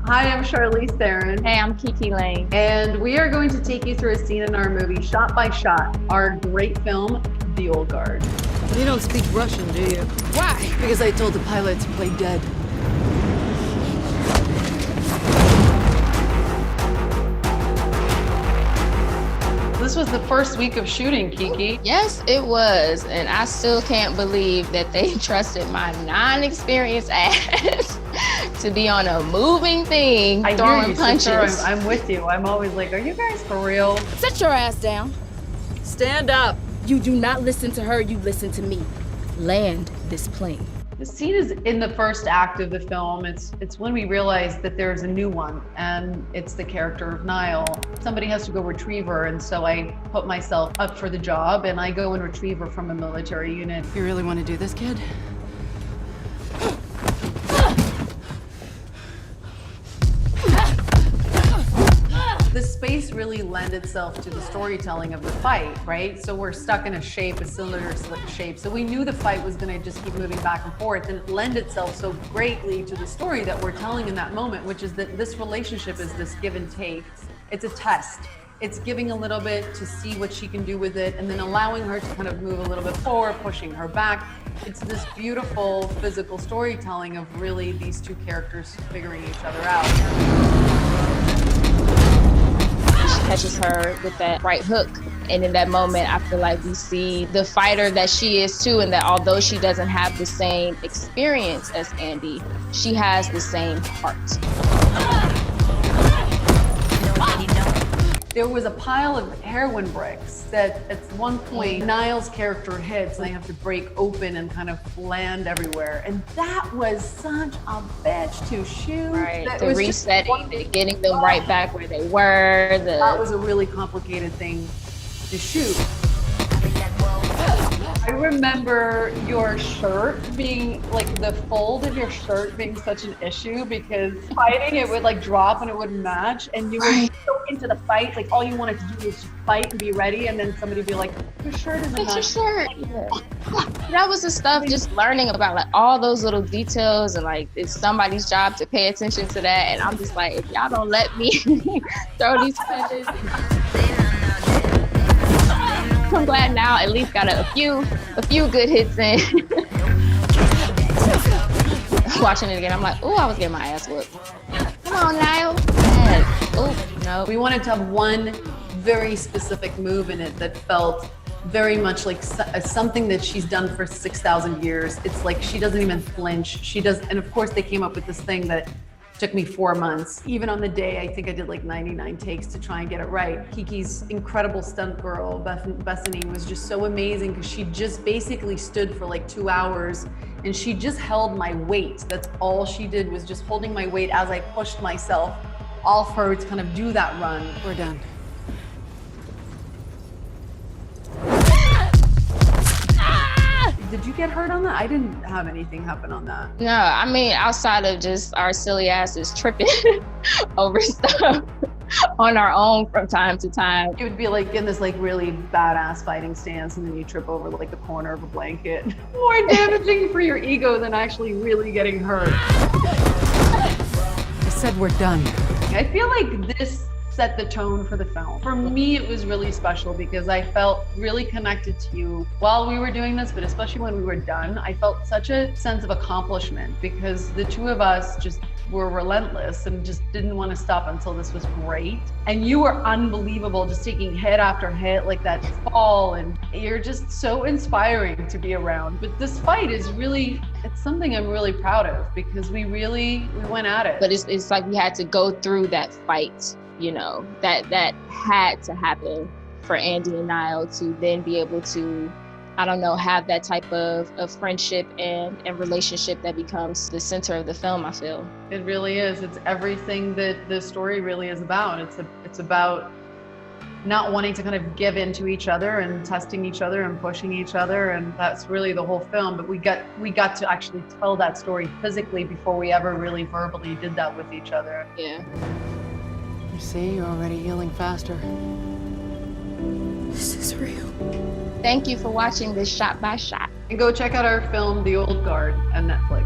Hi, I'm Charlize Theron. Hey, I'm Kiki Lane. And we are going to take you through a scene in our movie, Shot by Shot, our great film, The Old Guard. You don't speak Russian, do you? Why? Because I told the pilot to play dead. This was the first week of shooting, Kiki. Yes, it was. And I still can't believe that they trusted my non-experienced ass to be on a moving thing, throwing punches. Sister. I'm with you. I'm always like, are you guys for real? Sit your ass down. Stand up. You do not listen to her, you listen to me. Land this plane. The scene is in the first act of the film. It's when we realize that there's a new one, and it's the character of Niall. Somebody has to go retrieve her, and so I put myself up for the job, and I go and retrieve her from a military unit. You really want to do this, kid? The space really lent itself to the storytelling of the fight, right? So we're stuck in a shape, a cylinder shape. So we knew the fight was gonna just keep moving back and forth, and it lent itself so greatly to the story that we're telling in that moment, which is that this relationship is this give and take. It's a test. It's giving a little bit to see what she can do with it, and then allowing her to kind of move a little bit forward, pushing her back. It's this beautiful physical storytelling of really these two characters figuring each other out. Catches her with that right hook. And in that moment, I feel like we see the fighter that she is too, and that although she doesn't have the same experience as Andy, she has the same heart. There was a pile of heroin bricks that at one point Niall's character hits, and they have to break open and kind of land everywhere. And that was such a bitch to shoot. Right, the resetting, the getting them right back where they were. That was a really complicated thing to shoot. I remember your shirt being, like the fold of your shirt being such an issue, because fighting it would like drop and it wouldn't match, and you were so into the fight, like all you wanted to do was just fight and be ready, and then somebody would be like, your shirt isn't It's matching. your shirt. Yeah. That was the stuff, just learning about like all those little details, and like it's somebody's job to pay attention to that, and I'm just like, if y'all don't let me throw these punches. I'm glad now at least got a few good hits in. Watching it again, I'm like, ooh, I was getting my ass whooped. Come on, Niall. Yes. Oh, no. We wanted to have one very specific move in it that felt very much like something that she's done for 6,000 years. It's like she doesn't even flinch. She does, and of course they came up with this thing that took me 4 months. Even on the day, I think I did like 99 takes to try and get it right. Kiki's incredible stunt girl, Bethany, was just so amazing, because she just basically stood for like 2 hours, and she just held my weight. That's all she did, was just holding my weight as I pushed myself off her to kind of do that run. We're done. Did you get hurt on that? I didn't have anything happen on that. No, I mean, outside of just our silly asses tripping over stuff on our own from time to time. It would be like in this like really badass fighting stance, and then you trip over like the corner of a blanket. More damaging for your ego than actually really getting hurt. I said we're done. I feel like this set the tone for the film. For me, it was really special because I felt really connected to you while we were doing this, but especially when we were done, I felt such a sense of accomplishment, because the two of us just were relentless and just didn't want to stop until this was great. And you were unbelievable, just taking hit after hit, like that fall, and you're just so inspiring to be around. But this fight is really, it's something I'm really proud of, because we went at it. But it's like we had to go through that fight, you know, that had to happen for Andy and Niall to then be able to, I don't know, have that type of friendship and relationship that becomes the center of the film, I feel. It really is. It's everything that the story really is about. It's about not wanting to kind of give in to each other and testing each other and pushing each other, and that's really the whole film. But we got to actually tell that story physically before we ever really verbally did that with each other. Yeah. You see, you're already healing faster. This is real. Thank you for watching this Shot by Shot. And go check out our film, The Old Guard, on Netflix.